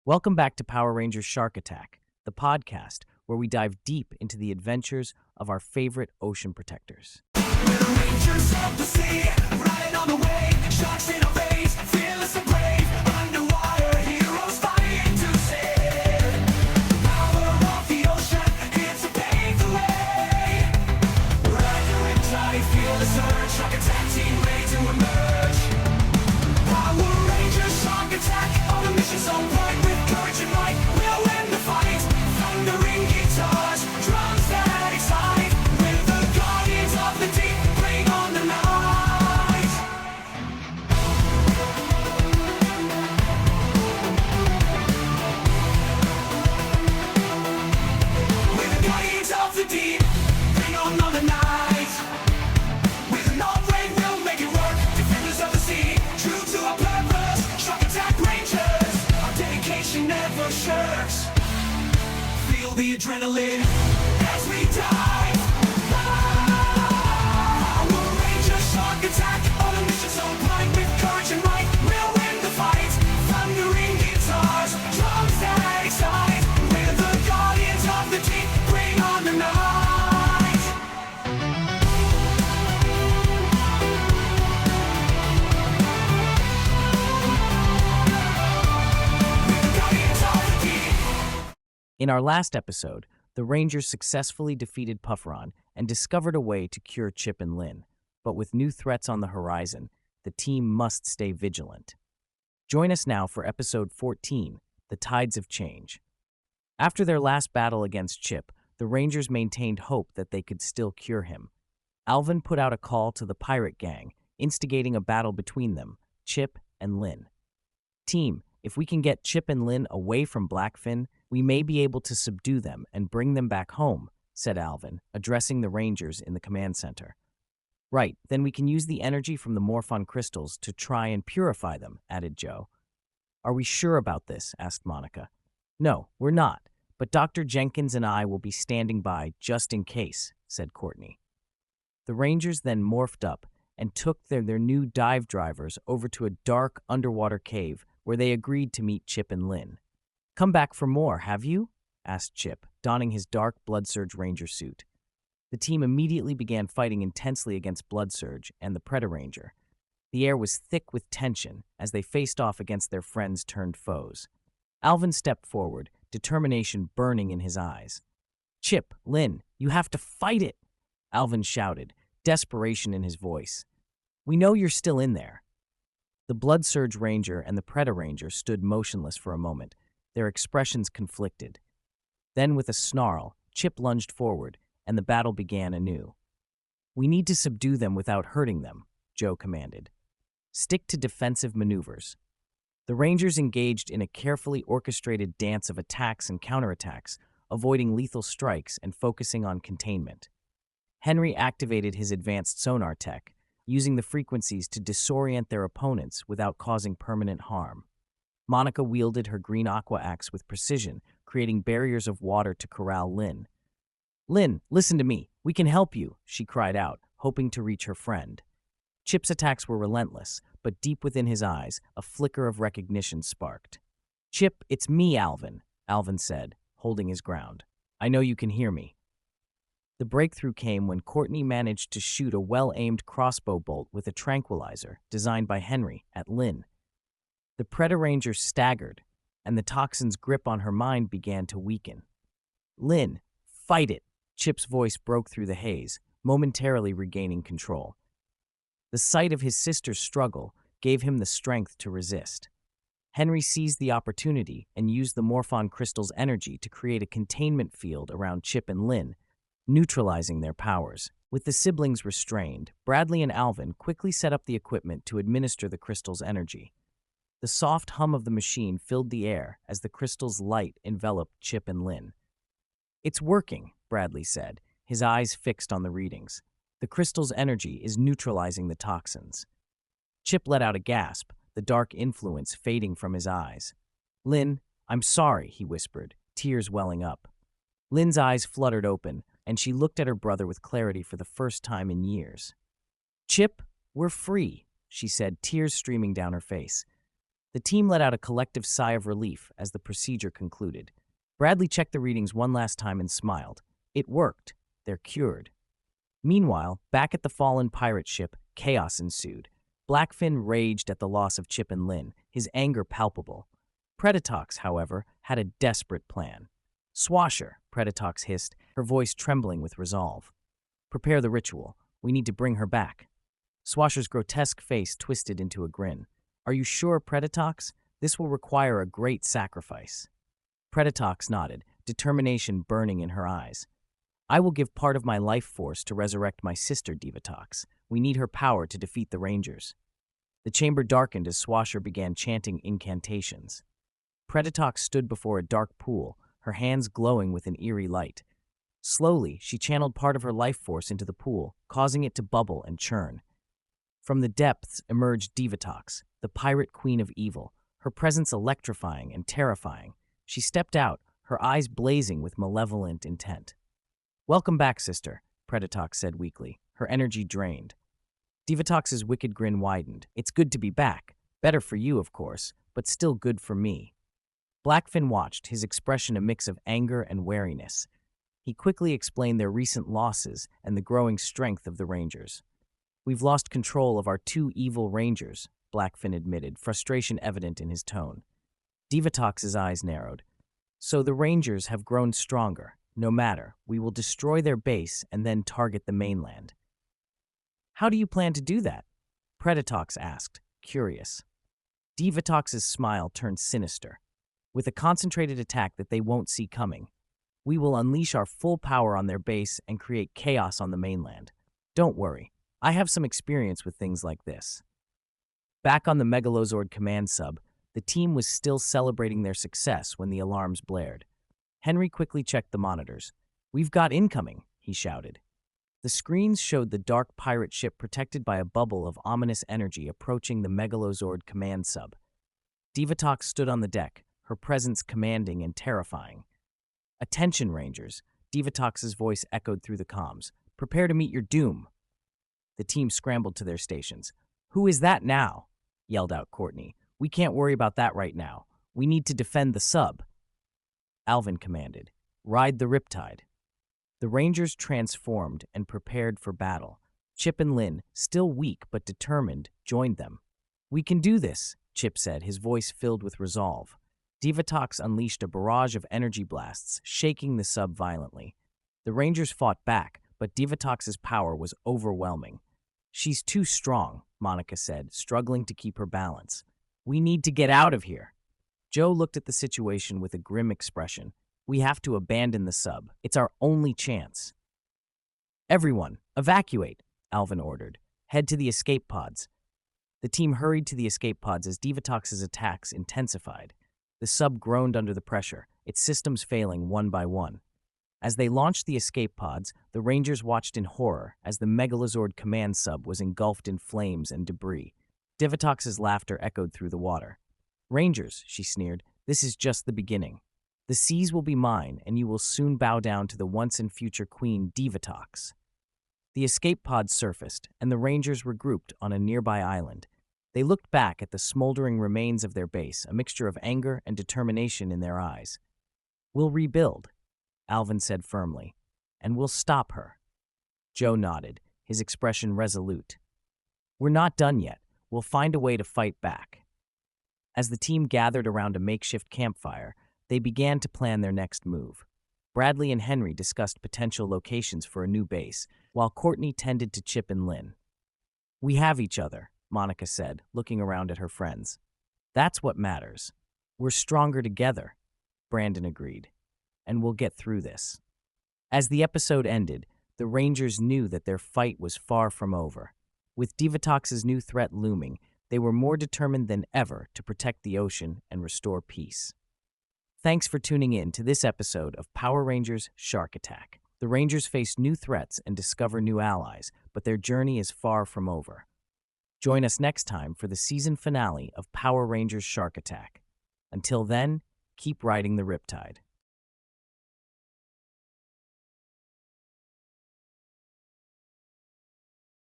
Welcome back to Power Rangers Shark Attack, the podcast where we dive deep into the adventures of our favorite ocean protectors. Rangers of the sea, riding on the wave, sharks in our face, fearless and brave, underwater heroes fighting to save. The power of the ocean, here to pave the way. Rider and tide, feel the surge, shark attack team ready to emerge. Power Rangers Shark Attack, on a mission so bright, with courage and might, we'll win the fight. Thundering guitars, drums that excite, with the guardians of the deep, bring on the night. With the guardians of the deep, bring on the night. With an armed wave, we'll make it work. Defenders of the sea, true to our purpose. Shark Attack Rangers, our dedication never shirks. Feel the adrenaline as we dive. Power Rangers Shark Attack, on a mission so blind, with courage and might, we'll win the fight. Thundering guitars, drums that excite, we're the guardians of the deep, bring on the night. We're the guardians of the deep. In our last episode, the Rangers successfully defeated Pufferon and discovered a way to cure Chip and Lynn. But with new threats on the horizon, the team must stay vigilant. Join us now for episode 14, The Tides of Change. After their last battle against Chip, the Rangers maintained hope that they could still cure him. Alvin put out a call to the pirate gang, instigating a battle between them, Chip and Lynn. Team, if we can get Chip and Lynn away from Blackfin, we may be able to subdue them and bring them back home, said Alvin, addressing the Rangers in the command center. Right, then we can use the energy from the Morphon crystals to try and purify them, added Joe. Are we sure about this? Asked Monica. No, we're not, but Dr. Jenkins and I will be standing by just in case, said Courtney. The Rangers then morphed up and took their new dive drivers over to a dark underwater cave where they agreed to meet Chip and Lynn. Come back for more, have you? Asked Chip, donning his dark Blood Surge Ranger suit. The team immediately began fighting intensely against Blood Surge and the Predator. The air was thick with tension as they faced off against their friends turned foes. Alvin stepped forward, determination burning in his eyes. Chip, Lynn, you have to fight it, Alvin shouted, desperation in his voice. We know you're still in there. The Blood Surge Ranger and the Predator stood motionless for a moment, their expressions conflicted. Then, with a snarl, Chip lunged forward, and the battle began anew. We need to subdue them without hurting them, Joe commanded. Stick to defensive maneuvers. The Rangers engaged in a carefully orchestrated dance of attacks and counterattacks, avoiding lethal strikes and focusing on containment. Henry activated his advanced sonar tech, using the frequencies to disorient their opponents without causing permanent harm. Monica wielded her green aqua axe with precision, creating barriers of water to corral Lynn. Lynn, listen to me. We can help you, she cried out, hoping to reach her friend. Chip's attacks were relentless, but deep within his eyes, a flicker of recognition sparked. Chip, it's me, Alvin, Alvin said, holding his ground. I know you can hear me. The breakthrough came when Courtney managed to shoot a well-aimed crossbow bolt with a tranquilizer, designed by Henry, at Lynn. The Predator staggered, and the toxin's grip on her mind began to weaken. Lynn, fight it! Chip's voice broke through the haze, momentarily regaining control. The sight of his sister's struggle gave him the strength to resist. Henry seized the opportunity and used the Morphon crystal's energy to create a containment field around Chip and Lynn, neutralizing their powers. With the siblings restrained, Bradley and Alvin quickly set up the equipment to administer the crystal's energy. The soft hum of the machine filled the air as the crystal's light enveloped Chip and Lynn. It's working, Bradley said, his eyes fixed on the readings. The crystal's energy is neutralizing the toxins. Chip let out a gasp, the dark influence fading from his eyes. Lynn, I'm sorry, he whispered, tears welling up. Lynn's eyes fluttered open, and she looked at her brother with clarity for the first time in years. Chip, we're free, she said, tears streaming down her face. The team let out a collective sigh of relief as the procedure concluded. Bradley checked the readings one last time and smiled. It worked. They're cured. Meanwhile, back at the fallen pirate ship, chaos ensued. Blackfin raged at the loss of Chip and Lynn, his anger palpable. Predatox, however, had a desperate plan. "Swasher," Predatox hissed, her voice trembling with resolve. "Prepare the ritual. We need to bring her back." Swasher's grotesque face twisted into a grin. "Are you sure, Predatox? This will require a great sacrifice." Predatox nodded, determination burning in her eyes. "I will give part of my life force to resurrect my sister, Divatox. We need her power to defeat the Rangers." The chamber darkened as Swasher began chanting incantations. Predatox stood before a dark pool, her hands glowing with an eerie light. Slowly, she channeled part of her life force into the pool, causing it to bubble and churn. From the depths emerged Divatox, the pirate queen of evil, her presence electrifying and terrifying. She stepped out, her eyes blazing with malevolent intent. "Welcome back, sister," Predatox said weakly, her energy drained. Divatox's wicked grin widened. "It's good to be back. Better for you, of course, but still good for me." Blackfin watched, his expression a mix of anger and wariness. He quickly explained their recent losses and the growing strength of the Rangers. "We've lost control of our two evil Rangers," Blackfin admitted, frustration evident in his tone. Divatox's eyes narrowed. "So the Rangers have grown stronger. No matter, we will destroy their base and then target the mainland." "How do you plan to do that?" Predatox asked, curious. Divatox's smile turned sinister. "With a concentrated attack that they won't see coming. We will unleash our full power on their base and create chaos on the mainland. Don't worry, I have some experience with things like this." Back on the Megalozord command sub, the team was still celebrating their success when the alarms blared. Henry quickly checked the monitors. "We've got incoming," he shouted. The screens showed the dark pirate ship protected by a bubble of ominous energy approaching the Megalozord command sub. Divatox stood on the deck, her presence commanding and terrifying. "Attention, Rangers," Divatox's voice echoed through the comms. "Prepare to meet your doom." The team scrambled to their stations. "Who is that now?" yelled out Courtney. "We can't worry about that right now. We need to defend the sub." Alvin commanded, "Ride the Riptide." The Rangers transformed and prepared for battle. Chip and Lynn, still weak but determined, joined them. "We can do this," Chip said, his voice filled with resolve. Divatox unleashed a barrage of energy blasts, shaking the sub violently. The Rangers fought back, but Divatox's power was overwhelming. "She's too strong," Monica said, struggling to keep her balance. "We need to get out of here." Joe looked at the situation with a grim expression. "We have to abandon the sub. It's our only chance." "Everyone, evacuate," Alvin ordered. "Head to the escape pods." The team hurried to the escape pods as Divatox's attacks intensified. The sub groaned under the pressure, its systems failing one by one. As they launched the escape pods, the Rangers watched in horror as the Megalozord command sub was engulfed in flames and debris. Divatox's laughter echoed through the water. "Rangers," she sneered, "this is just the beginning. The seas will be mine, and you will soon bow down to the once-and-future queen Divatox." The escape pods surfaced, and the Rangers regrouped on a nearby island. They looked back at the smoldering remains of their base, a mixture of anger and determination in their eyes. "We'll rebuild," Alvin said firmly, "and we'll stop her." Joe nodded, his expression resolute. "We're not done yet. We'll find a way to fight back." As the team gathered around a makeshift campfire, they began to plan their next move. Bradley and Henry discussed potential locations for a new base, while Courtney tended to Chip and Lynn. "We have each other," Monica said, looking around at her friends. "That's what matters. We're stronger together," Brandon agreed. "And we'll get through this." As the episode ended, the Rangers knew that their fight was far from over. With Divatox's new threat looming, they were more determined than ever to protect the ocean and restore peace. Thanks for tuning in to this episode of Power Rangers Shark Attack. The Rangers face new threats and discover new allies, but their journey is far from over. Join us next time for the season finale of Power Rangers Shark Attack. Until then, keep riding the Riptide.